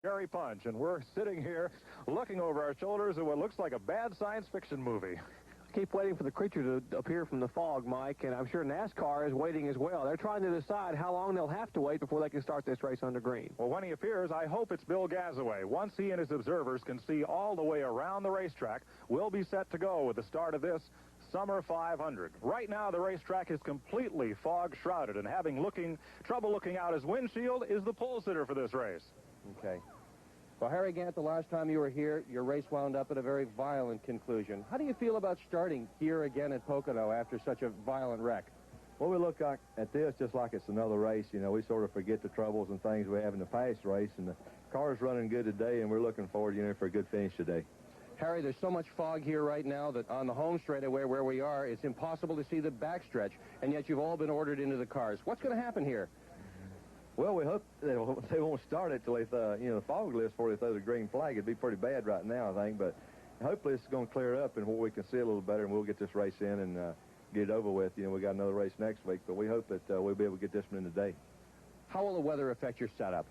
Cherry Punch, and we're sitting here looking over our shoulders at what looks like a bad science fiction movie. Keep waiting for the creature to appear from the fog, Mike, and I'm sure NASCAR is waiting as well. They're trying to decide how long they'll have to wait before they can start this race under green. Well, when he appears, I hope it's Bill Gazaway. Once he and his observers can see all the way around the racetrack, we'll be set to go with the start of this Summer 500. Right now, the racetrack is completely fog-shrouded, and having trouble looking out his windshield is the pole sitter for this race. Okay. Well, Harry Gant, the last time you were here, your race wound up at a very violent conclusion. How do you feel about starting here again at Pocono after such a violent wreck? Well, we look at this just like it's another race. You know, we sort of forget the troubles and things we have in the past race, and the car's running good today, and we're looking forward, for a good finish today. Harry, there's so much fog here right now that on the home straightaway where we are, it's impossible to see the backstretch, and yet you've all been ordered into the cars. What's going to happen here? Well, we hope they won't start it till the fog lifts before they throw the green flag. It'd be pretty bad right now, I think, but hopefully it's going to clear up and where we can see a little better, and we'll get this race in and get it over with. We got another race next week, but we hope that we'll be able to get this one in today. How will the weather affect your setup?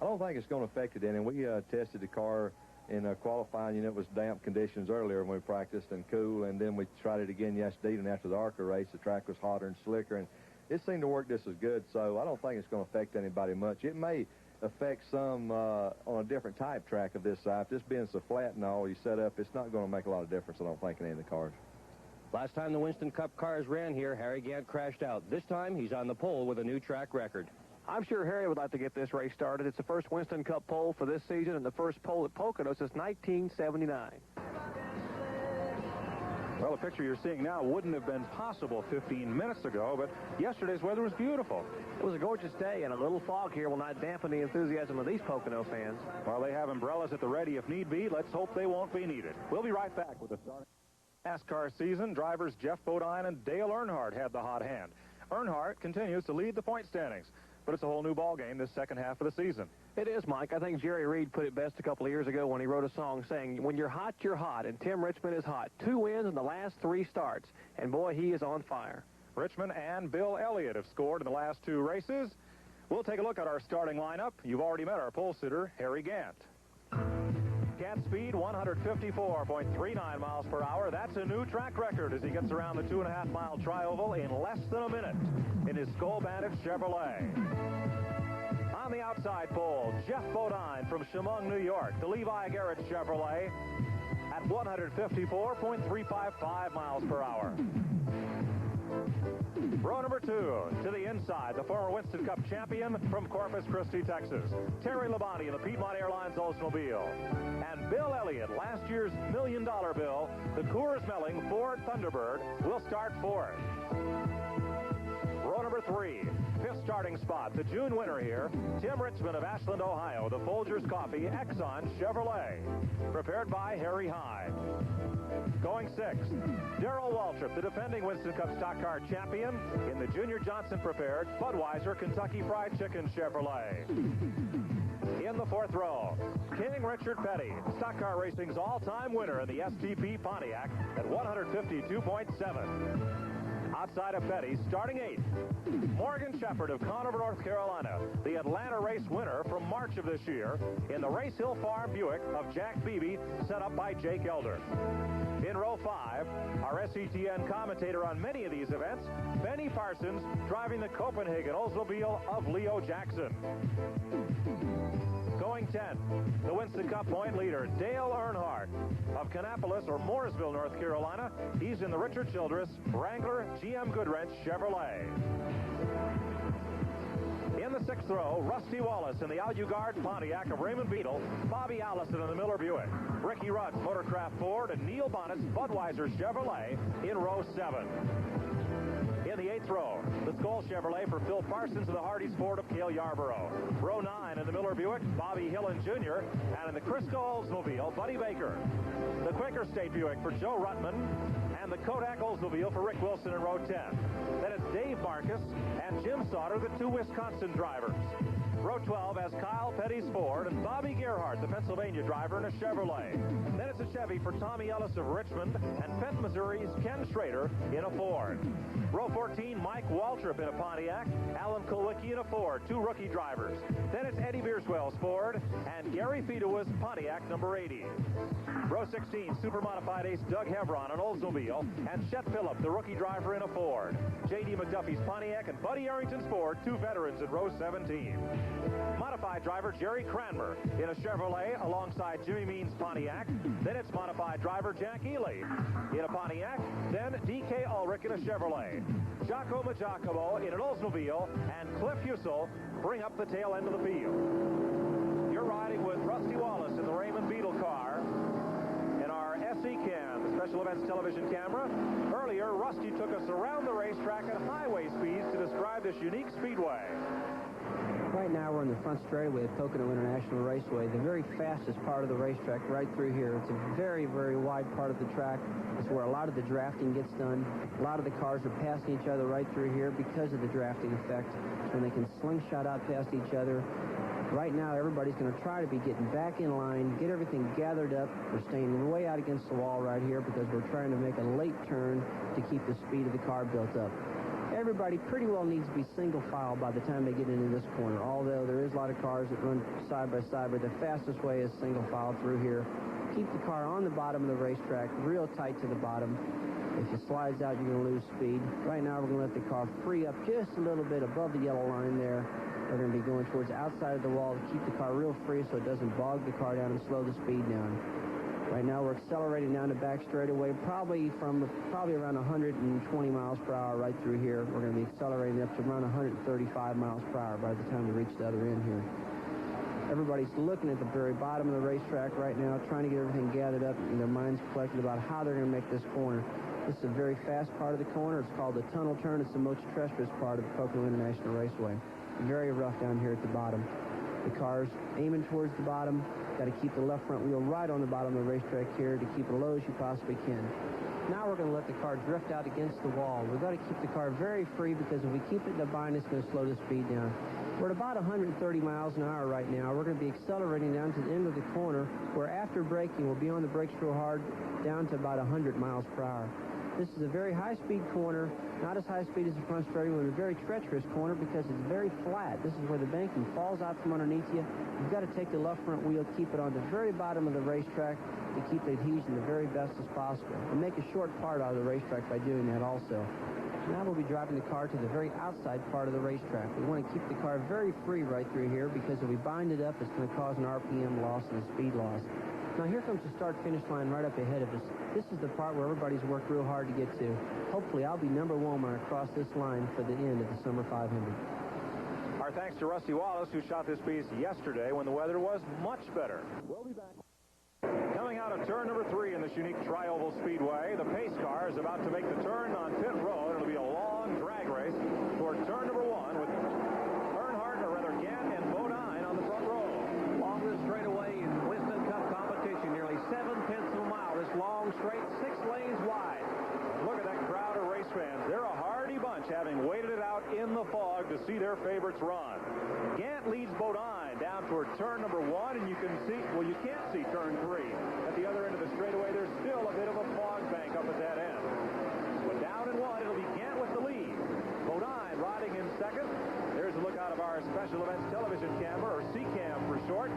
I don't think it's going to affect it any. We tested the car in qualifying. It was damp conditions earlier when we practiced and cool, and then we tried it again yesterday, and after the ARCA race, the track was hotter and slicker, and it seemed to work just as good, so I don't think it's going to affect anybody much. It may affect some on a different type track of this size. Just being so flat and all you set up, it's not going to make a lot of difference, I don't think, in any of the cars. Last time the Winston Cup cars ran here, Harry Gant crashed out. This time, he's on the pole with a new track record. I'm sure Harry would like to get this race started. It's the first Winston Cup pole for this season and the first pole at Pocono since 1979. Well, the picture you're seeing now wouldn't have been possible 15 minutes ago, but yesterday's weather was beautiful. It was a gorgeous day, and a little fog here will not dampen the enthusiasm of these Pocono fans. While they have umbrellas at the ready if need be, let's hope they won't be needed. We'll be right back with the start. NASCAR season, drivers Jeff Bodine and Dale Earnhardt had the hot hand. Earnhardt continues to lead the point standings, but it's a whole new ballgame this second half of the season. It is, Mike. I think Jerry Reed put it best a couple of years ago when he wrote a song saying, when you're hot, you're hot, and Tim Richmond is hot. 2 wins in the last 3 starts, and boy, he is on fire. Richmond and Bill Elliott have scored in the last 2 races. We'll take a look at our starting lineup. You've already met our pole sitter, Harry Gant. Gant speed, 154.39 miles per hour. That's a new track record as he gets around the 2.5-mile tri-oval in less than a minute in his Skull Bandit Chevrolet. On the outside pole, Jeff Bodine from Chemung, New York, the Levi Garrett Chevrolet at 154.355 miles per hour. Row number 2, to the inside, the former Winston Cup champion from Corpus Christi, Texas, Terry Labonte in the Piedmont Airlines Oldsmobile. And Bill Elliott, last year's $1 million bill, the Coors Melling Ford Thunderbird, will start 4th. Row number 3, 5th starting spot, the June winner here, Tim Richmond of Ashland, Ohio, the Folgers Coffee Exxon Chevrolet, prepared by Harry Hyde. Going 6th, Darrell Waltrip, the defending Winston Cup stock car champion in the Junior Johnson prepared Budweiser Kentucky Fried Chicken Chevrolet. In the 4th row, King Richard Petty, stock car racing's all-time winner in the STP Pontiac at 152.7. Outside of Petty, starting 8th, Morgan Shepherd of Conover, North Carolina, the Atlanta race winner from March of this year in the Race Hill Farm Buick of Jack Beebe, set up by Jake Elder. In row 5, our SETN commentator on many of these events, Benny Parsons, driving the Copenhagen Oldsmobile of Leo Jackson. Going 10, the Winston Cup point leader, Dale Earnhardt of Kannapolis or Mooresville, North Carolina. He's in the Richard Childress Wrangler GM Goodwrench Chevrolet. In the 6th row, Rusty Wallace in the Aluguard Pontiac of Raymond Beadle, Bobby Allison in the Miller Buick, Ricky Rudd's Motorcraft Ford, and Neil Bonnet's Budweiser Chevrolet in row 7. In the 8th row, the Skoll Chevrolet for Phil Parsons of the Hardee's Ford of Cale Yarborough. Row 9 in the Miller Buick, Bobby Hillen Jr., and in the Crisco Oldsmobile, Buddy Baker. The Quaker State Buick for Joe Ruttman, and the Kodak Oldsmobile for Rick Wilson in row 10. Then it's Dave Marcus and Jim Sauter, the 2 Wisconsin drivers. Row 12 has Kyle Petty's Ford and Bobby Gerhardt, the Pennsylvania driver, in a Chevrolet. Then it's a Chevy for Tommy Ellis of Richmond and Fenton, Missouri's Ken Schrader in a Ford. Row 14, Mike Waltrip in a Pontiac, Alan Kulwicki in a Ford, 2 rookie drivers. Then it's Eddie Bierswell's Ford and Gary Fedewa's Pontiac number 80. Row 16, super modified ace Doug Hevron, an Oldsmobile, and Chet Phillip, the rookie driver, in a Ford. J.D. McDuffie's Pontiac and Buddy Arrington's Ford, 2 veterans in row 17. Modified driver Jerry Cranmer in a Chevrolet alongside Jimmy Means' Pontiac. Then it's modified driver Jack Ely in a Pontiac. Then D.K. Ulrich in a Chevrolet. Jaco Majacobo in an Oldsmobile, and Cliff Hussel bring up the tail end of the field. You're riding with Rusty Wallace in the Raymond Beetle car and our SE Cam, the Special Events Television camera. Earlier, Rusty took us around the racetrack at highway speeds to describe this unique speedway. Right now, we're in the front straightaway of Pocono International Raceway, the very fastest part of the racetrack right through here. It's a very, very wide part of the track. It's where a lot of the drafting gets done. A lot of the cars are passing each other right through here because of the drafting effect, when they can slingshot out past each other. Right now, everybody's going to try to be getting back in line, get everything gathered up. We're staying way out against the wall right here because we're trying to make a late turn to keep the speed of the car built up. Everybody pretty well needs to be single file by the time they get into this corner, although there is a lot of cars that run side by side, but the fastest way is single file through here. Keep the car on the bottom of the racetrack, real tight to the bottom. If it slides out, you're going to lose speed. Right now, we're going to let the car free up just a little bit above the yellow line there. We're going to be going towards the outside of the wall to keep the car real free so it doesn't bog the car down and slow the speed down. Right now, we're accelerating down the back straightaway, probably around 120 miles per hour right through here. We're going to be accelerating up to around 135 miles per hour by the time we reach the other end here. Everybody's looking at the very bottom of the racetrack right now, trying to get everything gathered up and their minds collected about how they're going to make this corner. This is a very fast part of the corner. It's called the tunnel turn. It's the most treacherous part of the Pocono International Raceway. Very rough down here at the bottom. The car's aiming towards the bottom. Got to keep the left front wheel right on the bottom of the racetrack here to keep it low as you possibly can. Now we're going to let the car drift out against the wall. We've got to keep the car very free because if we keep it in the bind, it's going to slow the speed down. We're at about 130 miles an hour right now. We're going to be accelerating down to the end of the corner, where after braking, we'll be on the brakes real hard down to about 100 miles per hour. This is a very high-speed corner, not as high speed as the front straightaway, but a very treacherous corner because it's very flat. This is where the banking falls out from underneath you. You've got to take the left front wheel, keep it on the very bottom of the racetrack to keep the adhesion the very best as possible. And make a short part out of the racetrack by doing that also. Now we'll be driving the car to the very outside part of the racetrack. We want to keep the car very free right through here because if we bind it up, it's going to cause an RPM loss and a speed loss. Now here comes the start-finish line right up ahead of us. This is the part where everybody's worked real hard to get to. Hopefully I'll be number one when I cross this line for the end of the Summer 500. Our thanks to Rusty Wallace, who shot this piece yesterday when the weather was much better. We'll be back. Coming out of turn number 3 in this unique tri-oval speedway, the pace car is about to make the turn on pit road. It'll be a long drag race toward turn number 1 with Earnhardt, or rather Gann and Bodine on the front row. Longest straightaway in Winston Cup competition, nearly 7/10 of a mile. This long straight, 6 lanes wide. Look at that crowd of race fans. They're a hardy bunch, having waited it out in the fog to see their favorites run. Gant leads Bodine down toward turn number 1, and you can see, well, you can't see turn 3. At the other end of the straightaway, there's still a bit of a fog bank up at that end. But down in 1, it'll be Gant with the lead. Bodine riding in second. There's a look out of our Special Events Television camera, or C-Cam for short.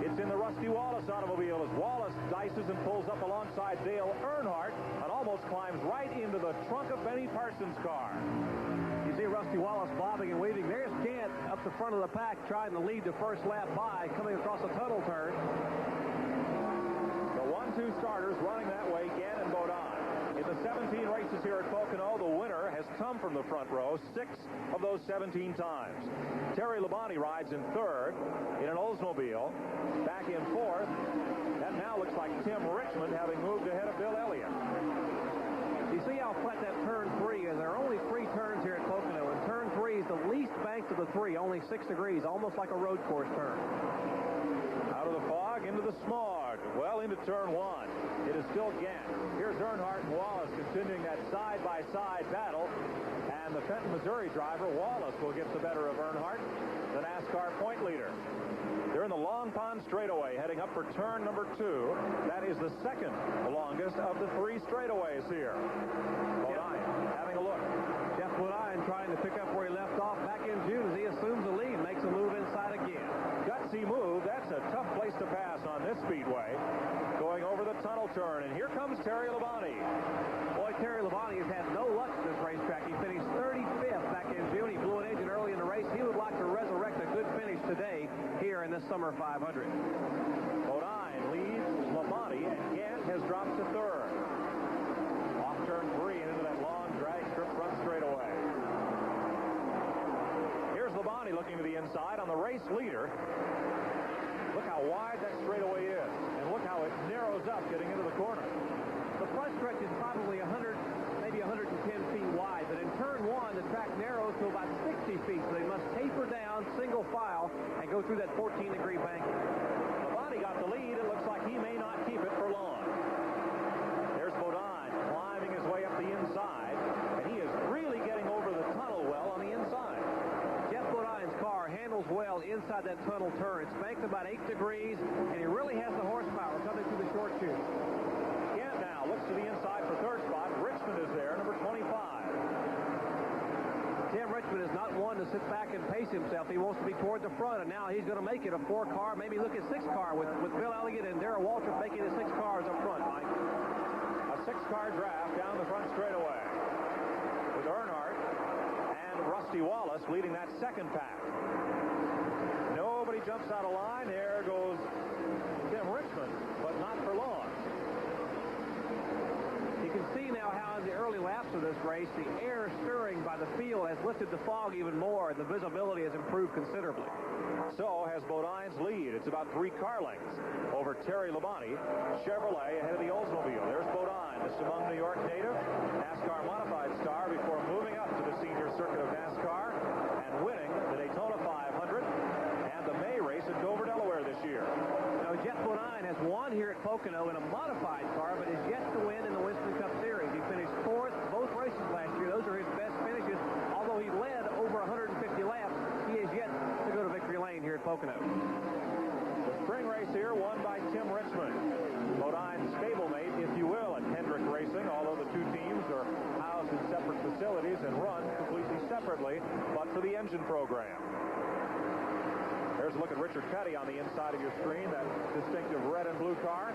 It's in the Rusty Wallace automobile as Wallace dices and pulls up alongside Dale Earnhardt and almost climbs right into the trunk of Benny Parsons' car. You see Rusty Wallace bobbing and weaving. There's Gant up the front of the pack trying to lead the first lap by, coming across a tunnel turn. The 1-2 starters running that way, Gann and Bodine. In the 17 races here at Pocono, the winner has come from the front row 6 of those 17 times. Terry Labonte rides in third in an Oldsmobile. Back in fourth, that now looks like Tim Richmond, having moved ahead of Bill Elliott. You see how flat that turn 3 is. There are only 3 turns here at Pocono, and turn 3 is the least banked of the 3, only 6 degrees, almost like a road course turn. Out of the fog, into the smog, well into turn 1. It is still Gant. Here's Earnhardt and Wallace continuing that side-by-side battle. And the Fenton, Missouri driver, Wallace, will get the better of Earnhardt, the NASCAR point leader. They're in the Long Pond straightaway, heading up for turn number 2. That is the second longest of the 3 straightaways here. Bodine having a look. Jeff Bodine trying to pick up where he left off back in June as he assumes the lead, makes a move inside again. Gutsy move. That's a tough place to pass on this speedway. Going over the tunnel turn, and here comes Terry Labonte. Boy, Terry Labonte has had no luck at this racetrack. He finished 35th back in June. He blew an engine early in the race. He would like to resurrect a good finish today here in this Summer 500. Bodine leads Labonte, and Gant has dropped to 3rd. Off turn 3 and into that long drag strip front straightaway. Here's Labonte looking to the inside on the race leader. Look how wide that straightaway is, and look how it narrows up getting into the corner. The front stretch is probably 100, maybe 110 feet wide, but in turn 1, the track narrows to about 60 feet, so they must taper down single file and go through that 14-degree banking. Labonte got the lead. It looks like he may not keep it for long. There's Bodine climbing his way up the inside, and he is really getting over the tunnel well on the inside. Jeff Bodine's car handles well inside that tunnel turn. It's banked about 8 degrees, and he really has the horsepower coming through the short chute. Gant now looks to the inside for 3rd spot. Richmond is there, number 25. Tim Richmond is not one to sit back and pace himself. He wants to be toward the front, and now he's going to make it a 4-car, maybe look at 6-car with Bill Elliott and Darrell Waltrip making the 6 cars up front, Mike. A 6-car draft down the front straightaway with Earnhardt and Rusty Wallace leading that second pack. Nobody jumps out of line. There goes Tim Richmond, but not for long. You can see now how in the early laps of this race, the air stirring by the field has lifted the fog even more, and the visibility has improved considerably. So has Bodine's lead. It's about 3 car lengths over Terry Labonte. Chevrolet ahead of the Oldsmobile. There's Bodine, the Chemung, New York native, NASCAR modified star before moving up to the senior circuit of NASCAR and winning the Daytona 500 and the May race at Dover, Delaware this year. Now, Jeff Bodine has won here at Pocono in a modified car, but is yet to win in the Winston Cup Series. He finished 4th both races last year. Those are his best finishes. Although he led over 150 laps, he is yet to go to victory lane here at Pocono. The spring race here won by Tim Richmond, Bodine's stablemate, if you will, at Hendrick Racing, although the 2 teams are housed in separate facilities and run completely separately, but for the engine program. There's a look at Richard Petty on the inside of your screen, that distinctive red and blue car,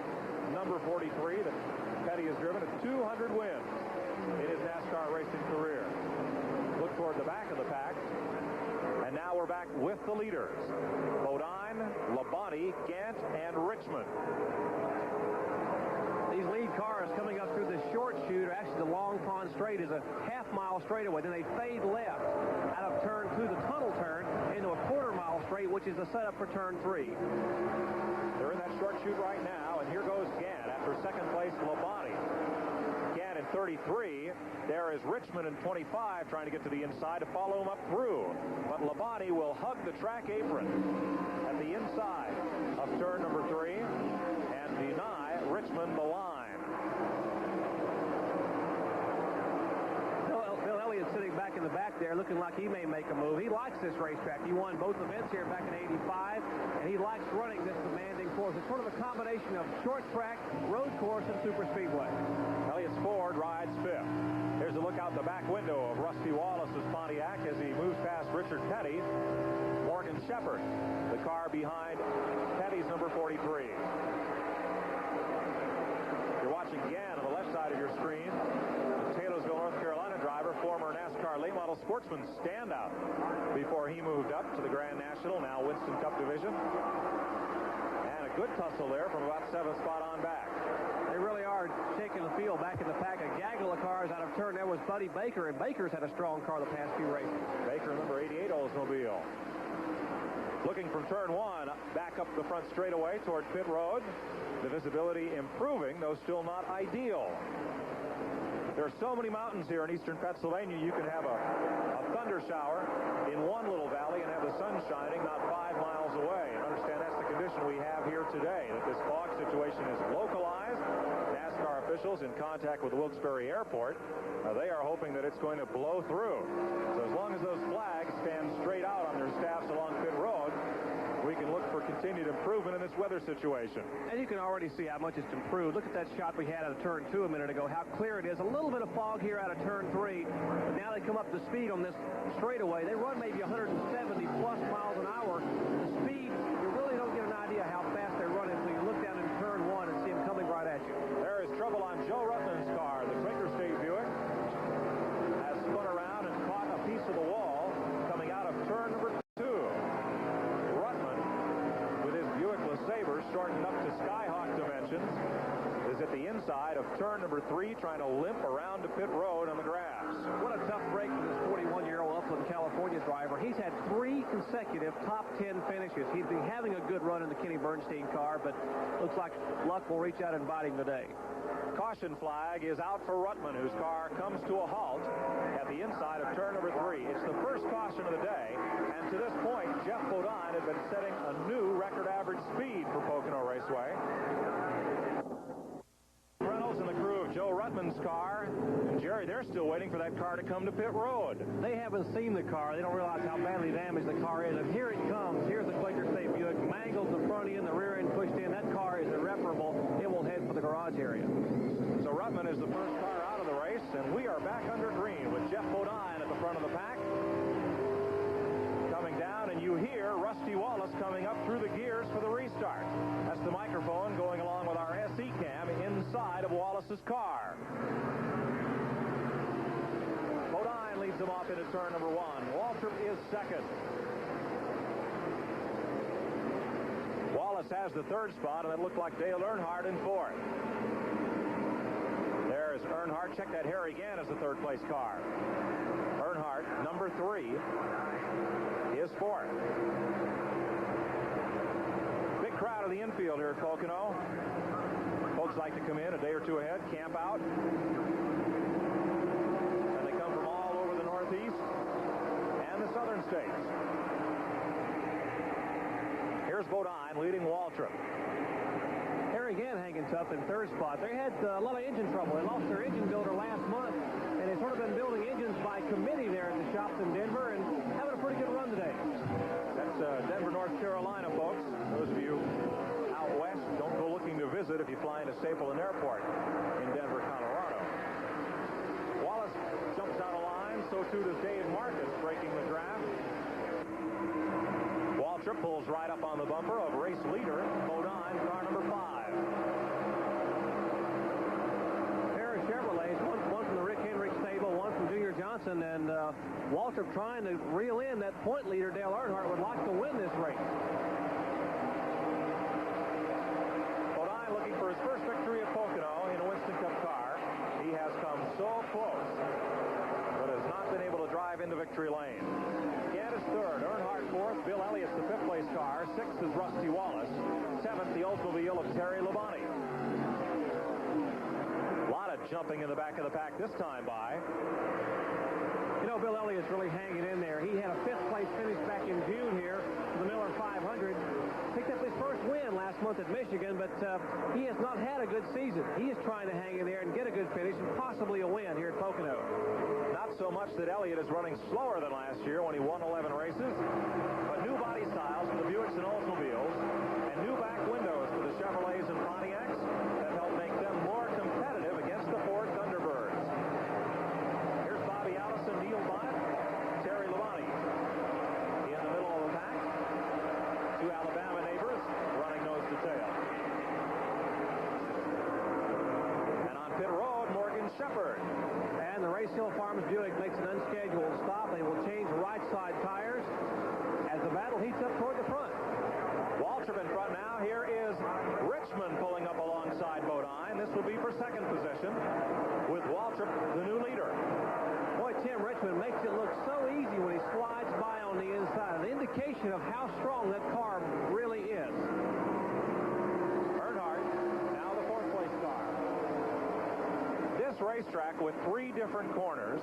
number 43, that Petty has driven at 200 wins in his NASCAR racing career. Look toward the back of the pack. And now we're back with the leaders. Bodine, Labonte, Gant, and Richmond. These lead cars coming up through the short chute, or actually the Long Pond Straight, is a half-mile straightaway. Then they fade left out of turn 2, the tunnel turn, into a quarter-mile straight, which is the setup for turn 3. They're in that short chute right now, and here goes Gant after second place, Labonte. Gant in 33. There is Richmond in 25 trying to get to the inside to follow him up through. But Labonte will hug the track apron at the inside of turn number 3 and deny Richmond the line. Bill Elliott sitting back in the back there looking like he may make a move. He likes this racetrack. He won both events here back in '85, and he likes running this demanding course. It's sort of a combination of short track, road course, and super speedway. Elliott's Ford rides 5th. There's a look out the back window of Rusty Wallace's Pontiac as he moves past Richard Petty. Morgan Shepherd, the car behind Petty's number 43. You're watching Gant on the left side of your screen. The Taylorsville, North Carolina driver, former NASCAR late model sportsman standout before he moved up to the Grand National, now Winston Cup Division. And a good tussle there from about 7th spot on back. They really are shaking the field back in the pack. A gaggle of cars out of turn. There was Buddy Baker, and Baker's had a strong car the past few races. Baker, number 88 Oldsmobile. Looking from turn 1, back up the front straightaway toward pit road. The visibility improving, though still not ideal. There are so many mountains here in eastern Pennsylvania, you can have a thunder shower in one little valley and have the sun shining not 5 miles away. And understand that's the condition we have here today, that this fog situation is localized. NASCAR officials in contact with Wilkes-Barre Airport, they are hoping that it's going to blow through. So as long as those flags stand straight out on their staffs along pit road, we can look for continued improvement in this weather situation. And you can already see how much it's improved. Look at that shot we had out of turn 2 a minute ago, how clear it is. A little bit of fog here out of turn 3. But now they come up to speed on this straightaway. They run maybe 170-plus miles an hour. The speed, you really don't get an idea how fast they run until you look down in turn 1 and see them coming right at you. There is trouble on Joe Ruttman's car. The Quaker State Buick has spun around and caught a piece of the wall coming out of turn number 2. Sabre shortened up to Skyhawk dimensions is at the inside of turn number 3, trying to limp around to pit road on the grass. What a tough break for this 41-year-old Upland, California driver. He's had 3 consecutive top 10 finishes. He's been having a good run in the Kenny Bernstein car, but looks like luck will reach out and bite him today. Caution flag is out for Ruttman, whose car comes to a halt at the inside of turn number 3. It's the first caution of the day, and to this point, Jeff Bodine had been setting a new record average speed for Pocono Raceway. Reynolds and the crew of Joe Ruttman's car, and Jerry, they're still waiting for that car to come to pit road. They haven't seen the car. They don't realize how badly damaged the car is, and here it comes. Here's the Quaker State Buick, mangled the front end, the rear end pushed in. That car is irreparable. It will head for the garage area. So Ruttman is the first car out of the race, and we are back under green with Jeff Bodine at the front of the pack. Coming down, and you hear Rusty Wallace coming up through the gears for the restart. That's the microphone going along with our SE cam inside of Wallace's car. Bodine leads them off into turn number 1. Waltrip is second. Wallace has the 3rd spot, and it looked like Dale Earnhardt in 4th. There's Earnhardt. Check that Harry Gant as the 3rd place car. Earnhardt, number 3, is 4th. Big crowd of the infield here at Pocono. Folks like to come in a day or 2 ahead, camp out. And they come from all over the Northeast and the southern states. Here's Bodine leading Waltrip. Harry Gant hanging tough in 3rd spot. They had a lot of engine trouble. They lost their engine builder last month, and they've sort of been building engines by committee there at the shops in Denver, and having a pretty good run today. That's Denver, North Carolina, folks. Those of you out west, don't go looking to visit if you fly into Stapleton Airport in Denver, Colorado. Wallace jumps out of line, so too does Dave Marcus, breaking the draft. Waltrip pulls right up on the bumper of race leader Bodine, car number 5. Pair of Chevrolets, one from the Rick Hendrick stable, one from Junior Johnson, and Waltrip trying to reel in that point leader. Dale Earnhardt would like to win this race. Bodine looking for his first victory at Pocono in a Winston Cup car. He has come so close, but has not been able to drive into victory lane. Gant is 3rd, Earnhardt 4th, Bill Elliott's the 5th place car, 6th is Rusty Wallace, 7th the Oldsmobile of Terry Labonte. A lot of jumping in the back of the pack this time by. You know, Bill Elliott's really hanging in there. He had a 5th place finish back in June here for the Miller 500. Picked up his first win last month at Michigan, but he has not had a good season. He is trying to hang in there and get a good finish and possibly a win here at Pocono. Not so much that Elliott is running slower than last year when he won 11 races, but new body styles for the Buicks and Oldsmobiles and new back windows for the Chevrolets and Pontiacs that help make them more competitive against the Ford Thunderbirds. Here's Bobby Allison, Neil Bonnet, Terry Labonte in the middle of the pack. 2 Alabama neighbors running nose to tail. And on pit road, Morgan Shepherd. And the Race Hill Farms Buick makes an unscheduled stop. They will change right side tires as the battle heats up toward the front. Waltrip in front now. Here is Richmond pulling up alongside Bodine. This will be for 2nd position with Waltrip, the new leader. Boy, Tim Richmond makes it look so easy when he slides by on the inside. An indication of how strong that car really is. Earnhardt, now the 4th place car. This racetrack with 3 different corners,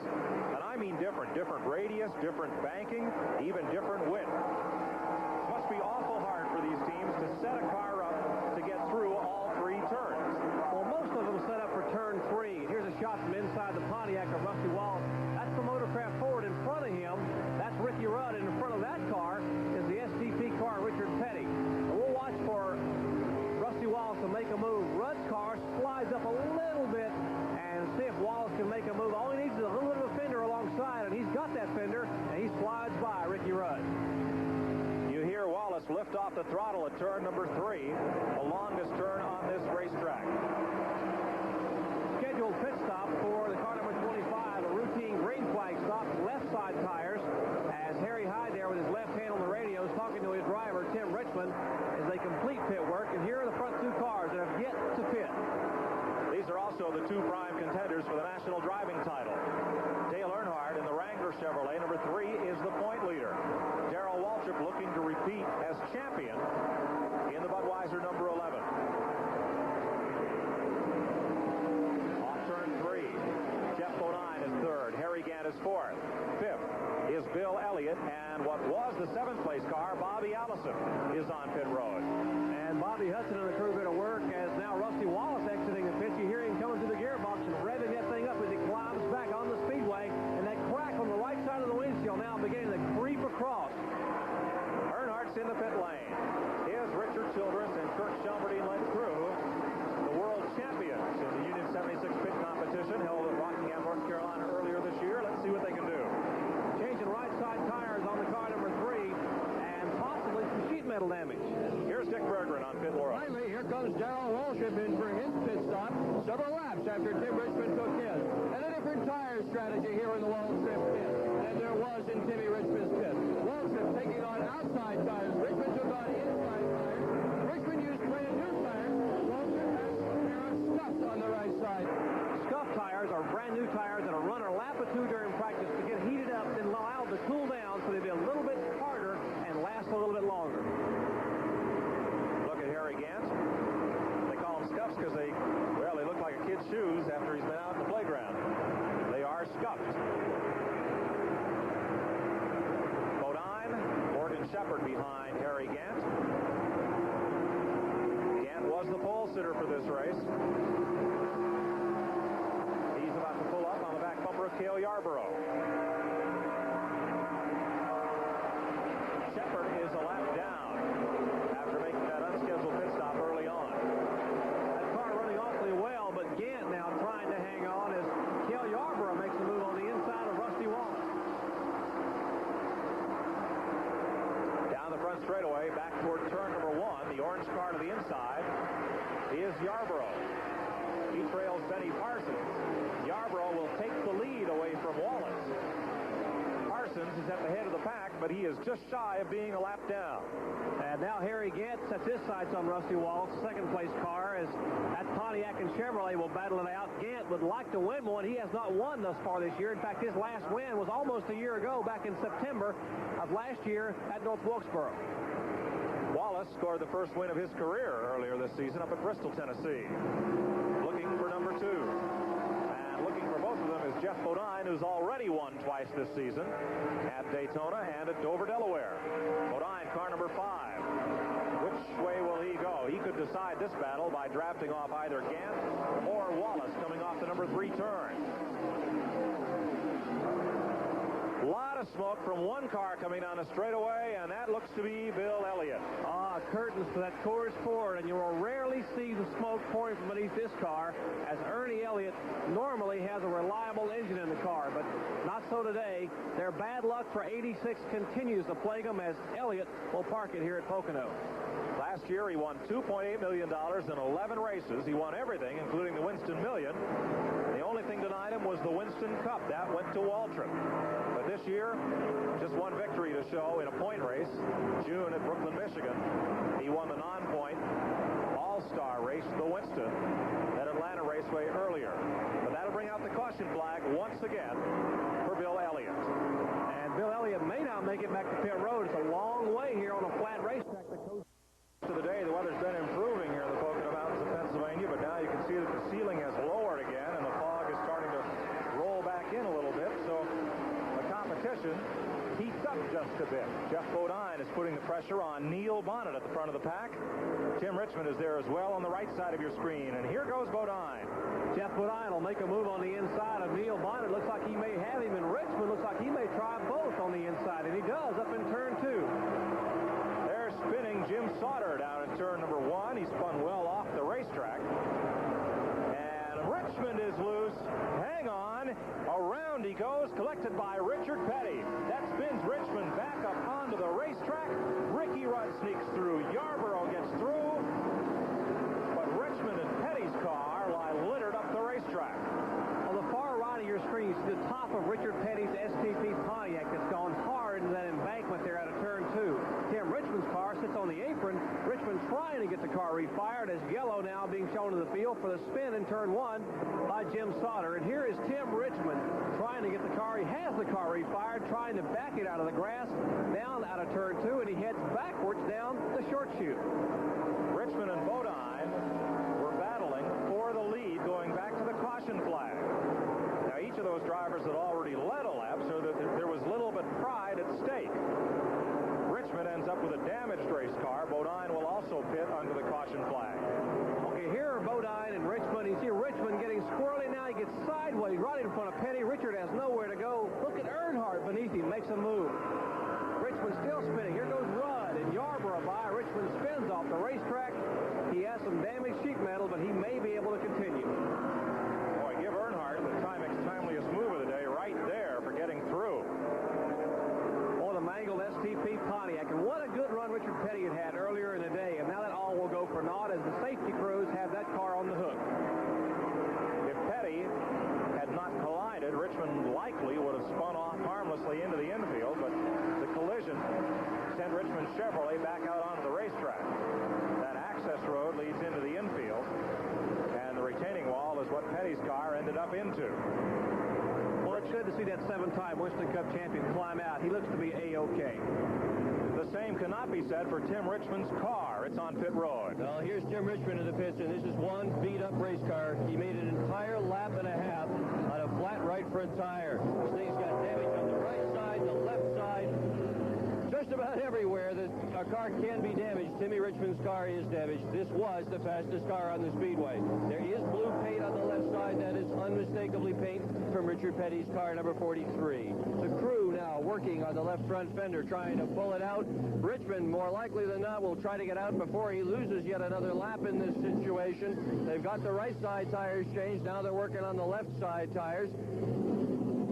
and I mean different radius, different banking, even different width. It must be awful hard for these teams to set a car up to get through all 3 turns. Well, most of them set up for turn 3. Here's a shot from inside the Pontiac of Rusty Wallace. That's the Motorcraft Ford in front of him. That's Ricky Rudd, and in front of that car is the STP car, Richard Petty. And we'll watch for Rusty Wallace to make a move. Rudd's car slides up a little bit and see if Wallace can make a move. All he needs is a little bit of a fender alongside, and he's got that fender, and he slides by Ricky Rudd. You hear Wallace lift off the throttle at turn number 3, the longest turn on this racetrack. Scheduled pit stop for the car number 25, a routine green flag stop, left side tires, as Harry Hyde there with his left hand on the radio is talking to his driver, Tim Richmond, as they complete pit work. And here are the front 2 cars that have yet to pit. These are also the 2 prime contenders for the national driving title. Dale Earnhardt in the Wrangler Chevrolet, number 3, is the point leader. Darrell Waltrip looking to repeat as champion in the Budweiser number 11. Off turn 3, Jeff Bodine is 3rd. Harry Gant is 4th. 5th is Bill Elliott, and what was the 7th place car, Bobby Allison, is on pit road. And Bobby Hudson and the crew bit of work as now Rusty Wallace exiting the pit. You hear him coming through the gearbox and revving that thing up as he climbs back on the speedway. And that crack on the right side of the windshield now beginning to creep across. Earnhardt's in the pit lane. Here's Richard Childress and Kirk Shelmerdine-led crew, the world champions in the Union 76 pit competition held at Rockingham, North Carolina earlier this year. Let's see what they can do. Changing right side tires on the car number 3 and possibly some sheet metal damage. Here's Dick Berggren on pit road. Finally, here comes Darrell Waltrip in for his pit stop several laps after Tim Richmond took his. And a different tire strategy here in the Waltrip pit than there was in Timmy Richmond's pit. Waltrip taking on outside tires. Richmond took on inside tires. Richmond used brand new tires. Waltrip has a pair of scuffs on the right side. Scuff tires are brand new tires that are run a lap or 2 during practice to get heated up and allowed to cool down so they'll be a little bit harder and last a little bit longer. Look at Harry Gant. They call them scuffs because they look like a kid's shoes after he's been out in the playground. They are scuffed. Bodine, Morgan Shepherd behind Harry Gant. Gant was the pole sitter for this race. He's about to pull up on the back bumper of Cale Yarborough. Shepherd is a lap down after making that unscheduled pit stop early on. That car running awfully well, but Gant now trying to hang on as Cale Yarborough makes a move on the inside of Rusty Wallace. Down the front straightaway, back toward turn number 1, the orange car to the inside is Yarborough. He trails Benny Parsons. Yarborough will take the lead away from Wallace. Parsons is at the head of the pack, but he is just shy of being a lap down. And now Harry Gant sets his sights on Rusty Wallace, second place car, as that Pontiac and Chevrolet will battle it out. Gant would like to win one. He has not won thus far this year. In fact, his last win was almost a year ago, back in September of last year at North Wilkesboro. Wallace scored the first win of his career earlier this season up at Bristol, Tennessee. Looking for number 2. And looking for both of them is Jeff Bodine, who's already won twice this season at Daytona and at Dover, Delaware. Bodine, car number 5. Which way will he go? He could decide this battle by drafting off either Gant or Wallace coming off the number 3 turn. A lot of smoke from one car coming down the straightaway, and that looks to be Bill Elliott. Curtains for that Coors Ford, and you will rarely see the smoke pouring from beneath this car, as Ernie Elliott normally has a reliable engine in the car, but not so today. Their bad luck for 86 continues to plague them as Elliott will park it here at Pocono. Last year, he won $2.8 million in 11 races. He won everything, including the Winston Million. The only thing denied him was the Winston Cup. That went to Waltrip. But this year, just one victory to show in a point race. June at Brooklyn, Michigan. He won the non-point all-star race, the Winston, at Atlanta Raceway earlier. But that'll bring out the caution flag once again for Bill Elliott. And Bill Elliott may not make it back to pit road. It's a long way here on a flat racetrack that goes to the day. The weather's been improving here in the Pocono Mountains of Pennsylvania, but now you can see that the ceiling has lowered again and the fog is starting wants to bid. Jeff Bodine is putting the pressure on Neil Bonnet at the front of the pack. Tim Richmond is there as well on the right side of your screen. And here goes Bodine. Jeff Bodine will make a move on the inside of Neil Bonnet. Looks like he may have him, and Richmond looks like he may try both on the inside, and he does up in turn 2. They're spinning Jim Sauter down in turn number 1. He spun well off the racetrack. And Richmond is loose. Hang on. Around he goes, collected by Richard Petty. That spins Richmond back up onto the racetrack. Ricky Rudd sneaks through. Yarborough gets through. But Richmond and Petty's car lie littered up the racetrack. On the far right of your screen, you see the top of Richard Petty's STP Pontiac that's gone hard into that embankment there out of turn 2. Tim Richmond's car sits on the apron. Richmond trying to get the car refired as yellow now being shown to the field for the spin in turn 1 by Jim Sauter. And here is Tim Richmond trying to get the car. He has the car refired, trying to back it out of the grass, down out of turn 2, and he heads backwards down the short chute. Richmond and Bodine were battling for the lead going back to the caution flag. Now, each of those drivers had already led a lap, so that there was little but pride at stake. Richmond ends up with a damaged race car. Bodine will also pit under the caution flag. Okay, here are Bodine and Richmond. You see Richmond getting squirrely now. He gets sideways right in front of Petty. Richard has nowhere to go. Look at Earnhardt beneath him. Makes a move. Richmond still spinning. Here goes Rudd and Yarborough by. Richmond spins off the racetrack. He has some damaged sheet metal, but he may be able to continue. Boy, give Earnhardt the timeliest move of the day right there for getting through. Oh, the mangled STP Pontiac. And what a good run Richard Petty had earlier in the day. And now that all will go for naught as the safety crews have that car on the hook. If Petty had not collided, Richmond likely would have spun off harmlessly into the infield, but the collision sent Richmond Chevrolet back out onto the racetrack. That access road leads into the infield, and the retaining wall is what Petty's car ended up into. Well, it's good to see that 7-time Winston Cup champion climb out. He looks to be A-OK. The same cannot be said for Tim Richmond's car. It's on pit road. Well, here's Tim Richmond in the pits, and this is one beat-up race car. He made an entire lap and a half on a flat right front tire. This thing's got damage on the right side, the left side. Just about everywhere that a car can be damaged, Timmy Richmond's car is damaged. This was the fastest car on the speedway. There is blue paint on the left side. That is unmistakably paint from Richard Petty's car, number 43. The crew now working on the left front fender, trying to pull it out. Richmond, more likely than not, will try to get out before he loses yet another lap in this situation. They've got the right side tires changed. Now they're working on the left side tires.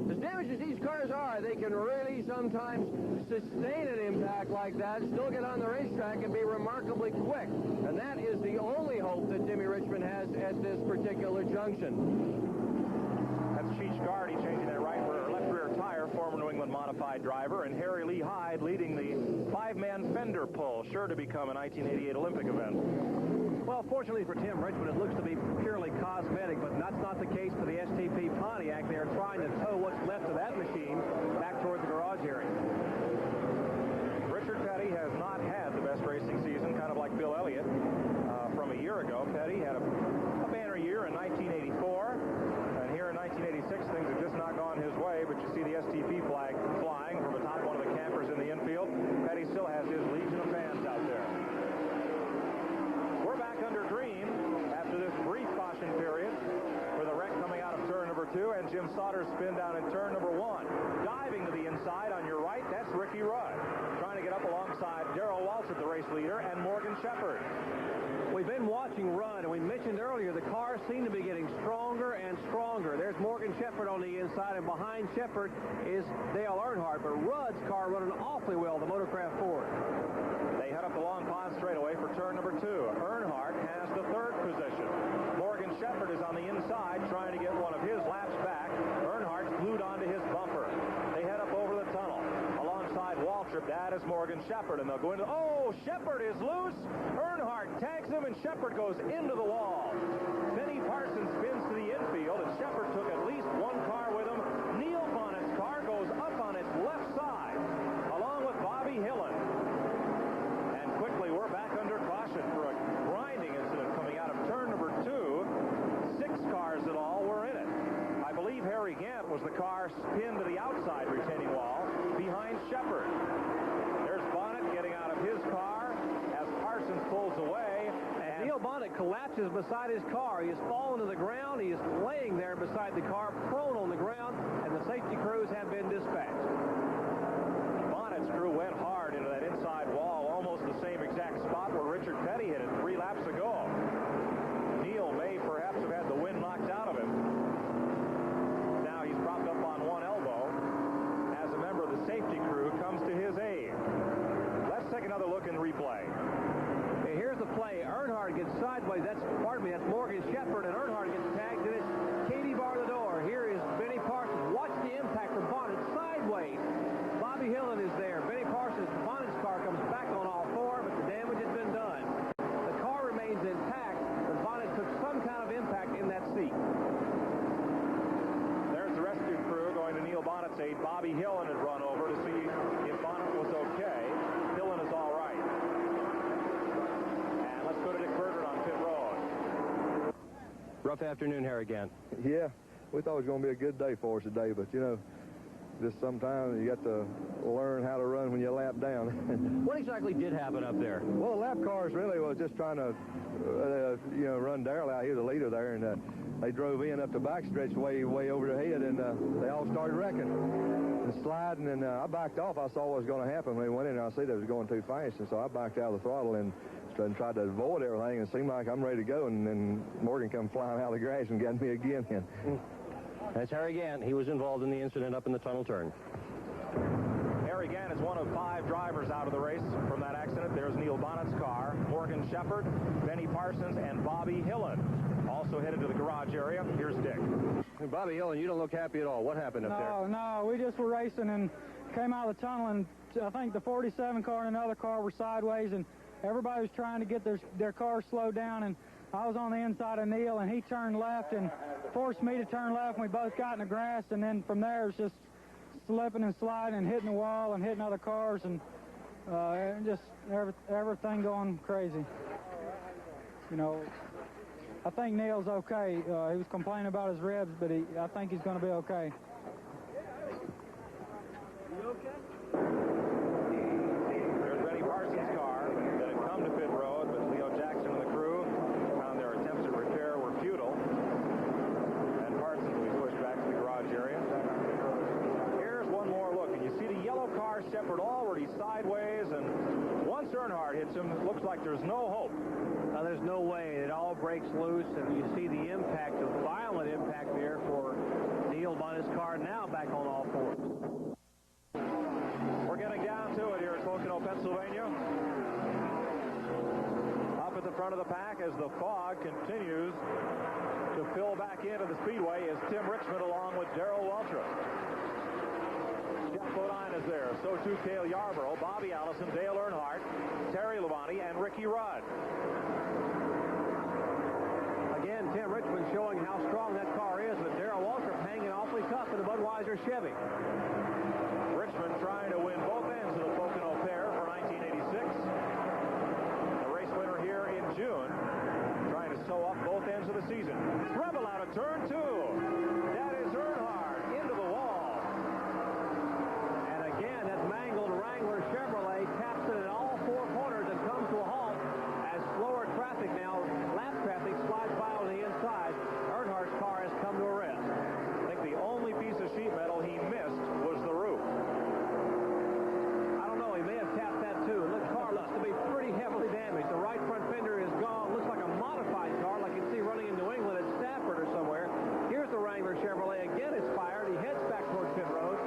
As damaged as these cars are, they can really sometimes sustain an impact like that, still get on the racetrack and be remarkably quick. And that is the only hope that Timmy Richmond has at this particular junction. That's Cheech Gardy changing that left rear tire, former New England modified driver, and Harry Lee Hyde leading the 5-man fender pull, sure to become a 1988 Olympic event. Well, fortunately for Tim Richmond, it looks to be purely cosmetic, but that's not the case for the STP Pontiac. They are trying to tow what's left of that machine back towards the garage area. Richard Petty has not had the best racing season, kind of like Bill Elliott from a year ago. Petty had a banner year in 1984, and here in 1986, things have just not gone his way, but you see the STP flag flying from atop one of the campers in the infield. Petty still has his legion of fans out there. We're back under green after this brief caution period with a wreck coming out of turn number 2, and Jim Sauter's spin down in turn number 1. Diving to the inside on your right, that's Ricky Rudd. Trying to get up alongside Darrell Waltrip, the race leader, and Morgan Shepherd. We've been watching Rudd, and we mentioned earlier the cars seem to be getting stronger and stronger. There's Morgan Shepherd on the inside, and behind Shepherd is Dale Earnhardt, but Rudd's car running awfully well, the Motorcraft Ford. They head up the long pond straightaway for turn number 2. Earnhardt has the 3rd position. Morgan Shepherd is on the inside trying to get one of his laps back. Earnhardt's glued onto his bumper. They head up over the tunnel. Alongside Waltrip, that is Morgan Shepherd, and they'll go into... Oh, Shepherd is loose. Earnhardt tags him, and Shepherd goes into the wall. Benny Parsons spins to the infield, and Shepherd took at least one car with him. Neil Bonnet's car goes up on its left side, along with Bobby Hillen. And quickly, we're back under caution for a grinding incident coming out of turn number 2. 6 cars in all were in it. I believe Harry Gant was the car pinned to the outside retaining wall. Behind behind Shepard. There's Bonnet getting out of his car as Parsons pulls away. And Neil Bonnet collapses beside his car. He has fallen to the ground. He is laying there beside the car, prone on the ground, and the safety crews have been dispatched. Bonnet's crew went hard into that inside wall, almost the same exact spot where Richard Petty hit it 3 laps ago. Neil may perhaps have had the wind knocked out of him. Now he's propped up on one elbow as a member of the safety crew comes to his aid. Let's take another look in replay. Okay, here's the play. Earnhardt gets sideways. That's Morgan Shepard, and Earnhardt gets tagged in it. Katie bar the door. Here is Benny Parsons. Watch the impact of Bonnet sideways. Bobby Hillen is there. Benny Parsons, Bonnet's car comes back on all four, but the damage has been done. The car remains intact, but Bonnet took some kind of impact in that seat. There's the rescue crew going to Neil Bonnet's aid. Bobby Hillen had run over to see if Bonnet was okay. Hillen is all right. And let's go to Dick Berger on pit road. Rough afternoon here again. Yeah, we thought it was going to be a good day for us today, but, you know, just sometimes you got to learn how to run when you lap down. What exactly did happen up there? Well, the lap cars really was just trying to, you know, run Darrell out here, the leader there, and they drove in up the backstretch way over their head, and they all started wrecking and sliding, and I backed off. I saw what was going to happen when we went in, and I see they was going too fast, and so I backed out of the throttle and tried to avoid everything, and it seemed like I'm ready to go, and then Morgan come flying out of the grass and got me again. That's Harry Gant. He was involved in the incident up in the tunnel turn. Harry Gant is one of 5 drivers out of the race from that accident. There's Neil Bonnet's car, Morgan Shepard, Benny Parsons, and Bobby Hillen. Also headed to the garage area. Here's Dick. Bobby Hillen, you don't look happy at all. What happened up there? No, we just were racing and came out of the tunnel, and I think the 47 car and another car were sideways, and everybody was trying to get their car slowed down, and I was on the inside of Neil, and he turned left and forced me to turn left, and we both got in the grass, and then from there it was just slipping and sliding and hitting the wall and hitting other cars, and just everything going crazy. You know, I think Neil's okay. He was complaining about his ribs, but I think he's going to be okay. You okay? There's Benny Parsons' car that had come to pit road, but Leo Jackson and the crew found their attempts at repair were futile. And Parsons will be pushed back to the garage area. Here's one more look, and you see the yellow car, Shepard already sideways, and once Earnhardt hits him, it looks like there's no hope. There's no way. It all breaks loose, and you see the impact, the violent impact there for Neil Bonnet's car, now back on all fours. We're getting down to it here at Pocono, Pennsylvania. Up at the front of the pack as the fog continues to fill back into the speedway is Tim Richmond along with Darrell Waltrip. Jeff Bodine is there, so too Cale Yarborough, Bobby Allison, Dale Earnhardt, Terry Labonte, and Ricky Rudd. Again, Tim Richmond showing how strong that car is, but Darrell Waltrip hanging awfully tough in the Budweiser Chevy. Richmond trying to win both ends of the Pocono Fair for 1986. The race winner here in June, trying to sew up both ends of the season. Rebel out of turn 2. That is Earnhardt into the wall. And again, that mangled Wrangler Chevrolet taps it in all 4 corners and comes to a halt as slower traffic now, lap traffic, slides by on the inside. Earnhardt's car has come to a rest. I think the only piece of sheet metal he missed was the roof. I don't know, he may have tapped that too. The car looks to be pretty heavily damaged. The right front fender is gone. Looks like a modified car like you see running in New England at Stafford or somewhere. Here's the Wrangler Chevrolet. Again, it's fired. He heads back towards pit road.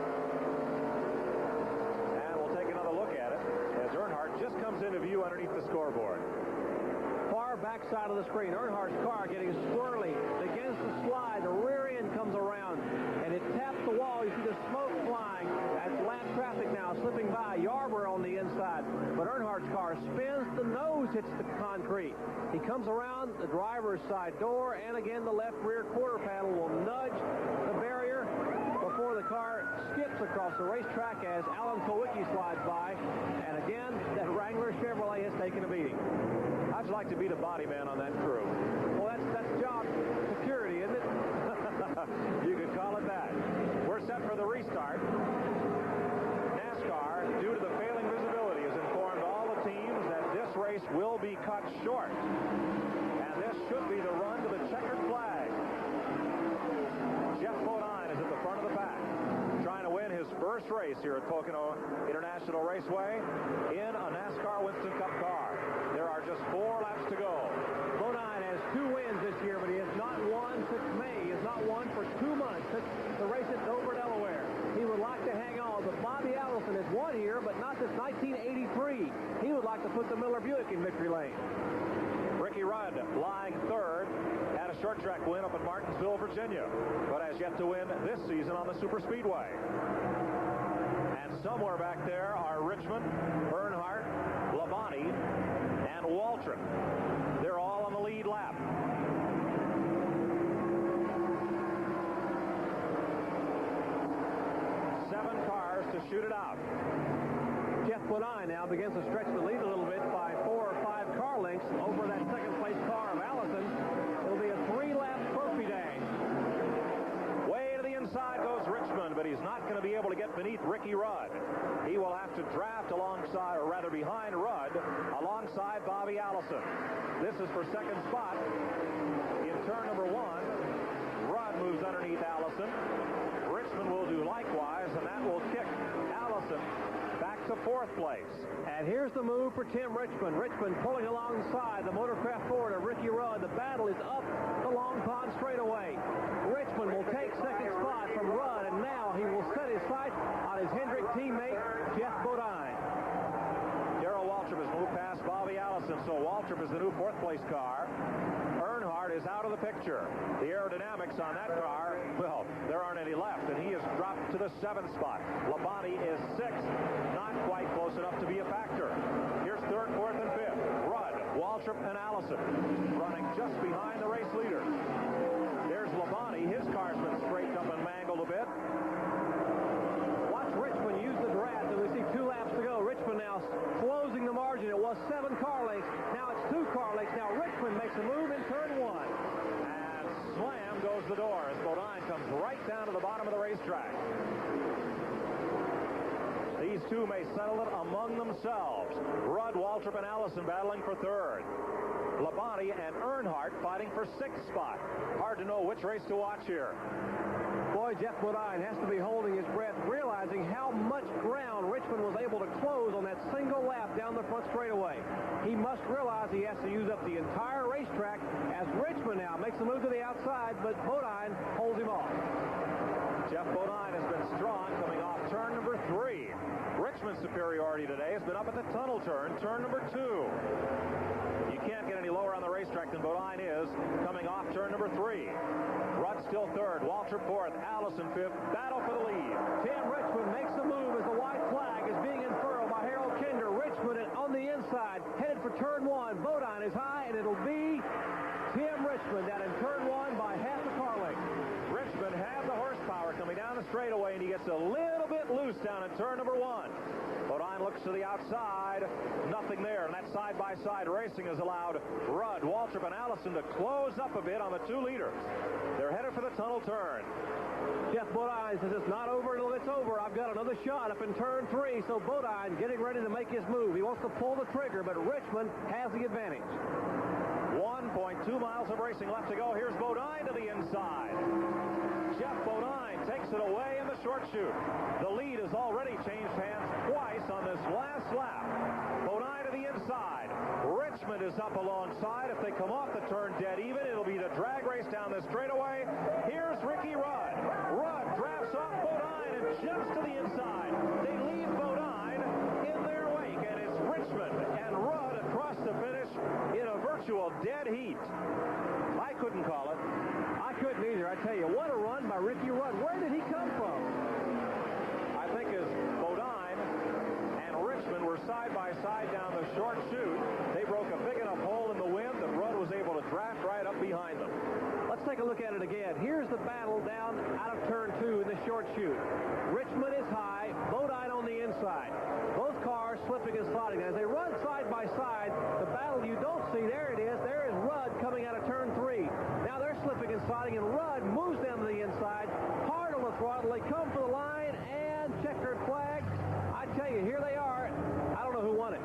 And we'll take another look at it as Earnhardt just comes into view underneath the scoreboard. Far back side of the screen. Earnhardt's car getting swirly. Begins to slide. The rear end comes around, and it taps the wall. You see the smoke flying as lap traffic now slipping by. Yarborough on the inside. But Earnhardt's car spins. The nose hits the concrete. He comes around the driver's side door, and again the left rear quarter panel will nudge the barrier before the car skips across the racetrack as Alan Kowicki slides by. And again, that Wrangler Chevrolet has taken a beating. How'd you like to be the body man on that crew? Well, that's job security, isn't it? You could call it that. We're set for the restart. NASCAR short. And this should be the run to the checkered flag. Jeff Bodine is at the front of the pack, trying to win his first race here at Pocono International Raceway in a NASCAR Winston Cup car. There are just 4 laps to go. Bodine has 2 wins this year, but he has not won since May. He has not won for 2 months since the race at Dover, Delaware. He would like to hang on, but Bobby Allison has won here, but not since 1983. He would like to put the Miller Buick in victory lane. Ricky Rudd lying third, had a short track win up at Martinsville, Virginia, but has yet to win this season on the Superspeedway. And somewhere back there are Richmond, Earnhardt, Labonte, and Waltrip. They're all on the lead lap. Seven cars to shoot it out. Jeff Bodine now begins to stretch the lead a little bit by 4 or 5 car lengths over that second-place car of Allison. It'll be a 3-lap trophy day. Way to the inside goes Richmond, but he's not going to be able to get beneath Ricky Rudd. He will have to draft alongside, or rather behind Rudd, alongside Bobby Allison. This is for second spot. In turn number 1, Rudd moves underneath Allison. Richmond will do likewise, and that will kick Allison back to 4th place. And here's the move for Tim Richmond. Richmond pulling alongside the Motorcraft Ford of Ricky Rudd. The battle is up the Long Pond straightaway. Richmond will take second spot from Rudd, and now he will set his sights on his Hendrick teammate, Jeff Bodine. Darrell Waltrip has moved past Bobby Allison, so Waltrip is the new 4th place car. Earnhardt is out of the picture. The aerodynamics on that car, well, there aren't any left, and he has dropped to the 7th spot. Labonte is 6th, not quite close enough to be a factor. Here's 3rd, 4th, and 5th. Rudd, Waltrip, and Allison running just behind the race leader. There's Labonte. His car's been scraped up and mangled a bit. Watch Richmond use the draft, and we see 2 laps to go. Richmond now closing the margin. It was 7 car lengths. Now it's 2 car lengths. Now Richmond makes a move in turn 1. And slam goes the door as Bodine comes right down to the bottom of the racetrack. These 2 may settle it among themselves. Rudd, Waltrip, and Allison battling for 3rd. Labonte and Earnhardt fighting for 6th spot. Hard to know which race to watch here. Boy, Jeff Bodine has to be holding his breath, realizing how much ground Richmond was able to close on that single lap down the front straightaway. He must realize he has to use up the entire racetrack as Richmond now makes a move to the outside, but Bodine holds him off. Jeff Bodine has been strong coming off turn number 3. Richmond's superiority today has been up at the tunnel turn number 2. You can't get any lower on the racetrack than Bodine is coming off turn number 3. Rudd still 3rd, Waltrip 4th, Allison 5th. Battle for the lead. Tim Richmond makes a move as the white flag is being unfurled by Harold Kinder. Richmond on the inside, headed for turn 1. Bodine is high, and it'll be Tim Richmond down in turn 1 by half a car length. Richmond had the horsepower coming down the straightaway, and he gets a little bit loose down in turn number 1. Bodine looks to the outside. Nothing there, and that side-by-side racing has allowed Rudd, Waltrip, and Allison to close up a bit on the 2 leaders. They're headed for the tunnel turn. Jeff Bodine says it's not over until it's over. I've got another shot up in turn 3, so Bodine getting ready to make his move. He wants to pull the trigger, but Richmond has the advantage. 1.2 miles of racing left to go. Here's Bodine to the inside. Jeff Bodine takes it away in the short chute. The lead has already changed hands twice on this last lap. Bodine to the inside. Richmond is up alongside. If they come off the turn dead even, it'll be the drag race down the straightaway. Here's Ricky Rudd. Rudd drafts off Bodine and jumps to the inside. They leave Bodine in their wake, and it's Richmond and Rudd across the finish in a virtual dead heat. I couldn't call it. I couldn't either. I tell you, what a run by Ricky Rudd. Where did he come from? I think as Bodine and Richmond were side by side down the short chute, they broke a big enough hole in the wind that Rudd was able to draft right up behind them. Let's take a look at it again. Here's the battle down out of turn 2 in the short chute. Richmond is high, Bodine on the inside. Both cars slipping and sliding. As they run side by side, the battle you don't see, there it is. There is Rudd coming out of turn 3. Now they're slipping and sliding, and Rudd moves them to the inside. Hard on the throttle. They come for the line, and checkered flag. I tell you, here they are. I don't know who won it.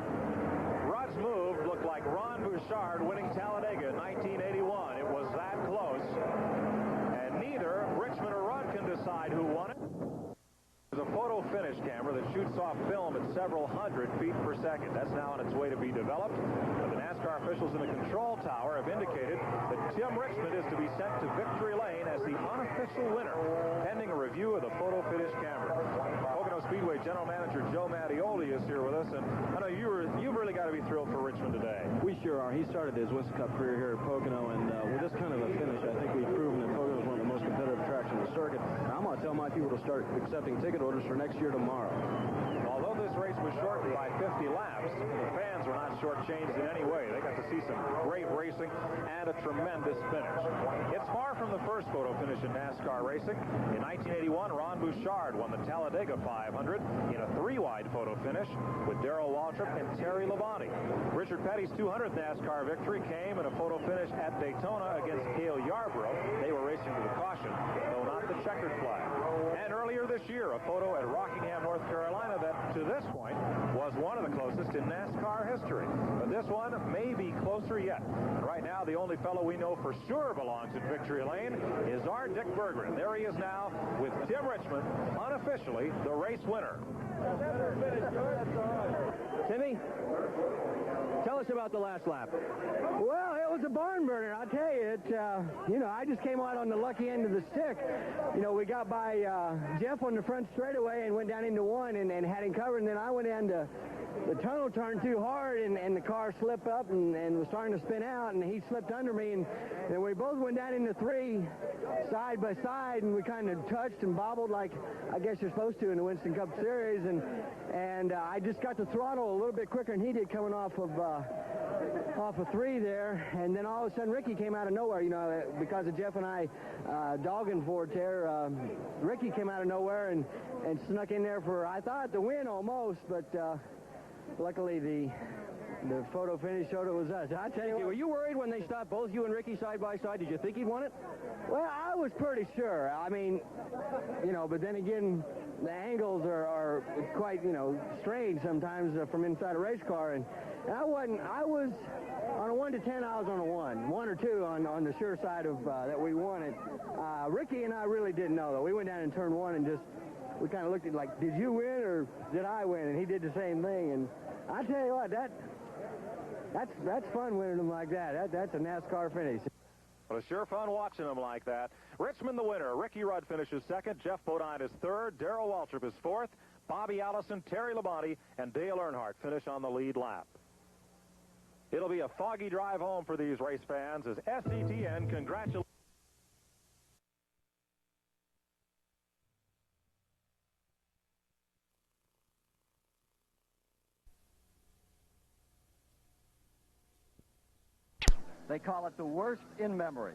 Rudd's move looked like Ron Bouchard winning Talladega in 1981. It was that close. And neither Richmond or Rudd can decide who won it. There's a photo finish camera that shoots off film at several hundred feet per second. That's now on its way to be developed. But the NASCAR officials in the control tower have indicated that Tim Richmond is to be sent to Victory Lane as the unofficial winner, pending a review of the photo finish camera. Pocono Speedway General Manager Joe Mattioli is here with us, and I know you've really got to be thrilled for Richmond today. We sure are. He started his Winston Cup career here at Pocono, and with this kind of a finish, I think we've proven that Pocono is one of the most competitive tracks on the circuit. And I'm going to tell my people to start accepting ticket orders for next year tomorrow. Although this race was shortened by 50 laps, the fans were not shortchanged in any way. They got to see some great racing and a tremendous finish. It's far from the first photo finish in NASCAR racing. In 1981, Ron Bouchard won the Talladega 500 in a 3-wide photo finish with Darrell Waltrip and Terry Labonte. Richard Petty's 200th NASCAR victory came in a photo finish at Daytona against Cale Yarborough. They were racing to the caution, though not the checkered flag. And earlier this year, a photo at Rockingham, North Carolina that, to this point, was one of the closest in NASCAR history. But this one may be closer yet. And right now, the only fellow we know for sure belongs in Victory Lane is our Dick Berggren. There he is now with Tim Richmond, unofficially the race winner. Timmy, tell us about the last lap. Well, it was a barn burner, I'll tell you. I just came out on the lucky end of the stick. We got by Jeff on the front straightaway and went down into one and had him covered, and then I went down to the tunnel, turned too hard, and the car slipped up and was starting to spin out, and he slipped under me, and we both went down into 3 side by side, and we kind of touched and bobbled like I guess you're supposed to in the Winston Cup Series, and I just got the throttle a little bit quicker than he did coming off of 3 there, and then all of a sudden Ricky came out of nowhere, because of Jeff and I dogging for it there. Ricky came out of nowhere and snuck in there for, I thought, the win almost, but luckily the photo finish showed it was us. I tell you, Were you worried when they stopped both you and Ricky side by side? Did you think he'd won it? well, I was pretty sure. I mean, but then again, the angles are quite, strange sometimes from inside a race car, and I was on a 1 to 10, I was on a 1 or 2 on the sure side of that we won it. Ricky and I really didn't know, though. We went down in turn 1 and we kind of looked at it like, did you win or did I win? And he did the same thing. And I tell you what, that's fun winning them like that. That's a NASCAR finish. Well, it's sure fun watching them like that. Richmond the winner. Ricky Rudd finishes 2nd. Jeff Bodine is 3rd. Darrell Waltrip is 4th. Bobby Allison, Terry Labonte, and Dale Earnhardt finish on the lead lap. It'll be a foggy drive home for these race fans as SETN congratulates. They call it the worst in memory.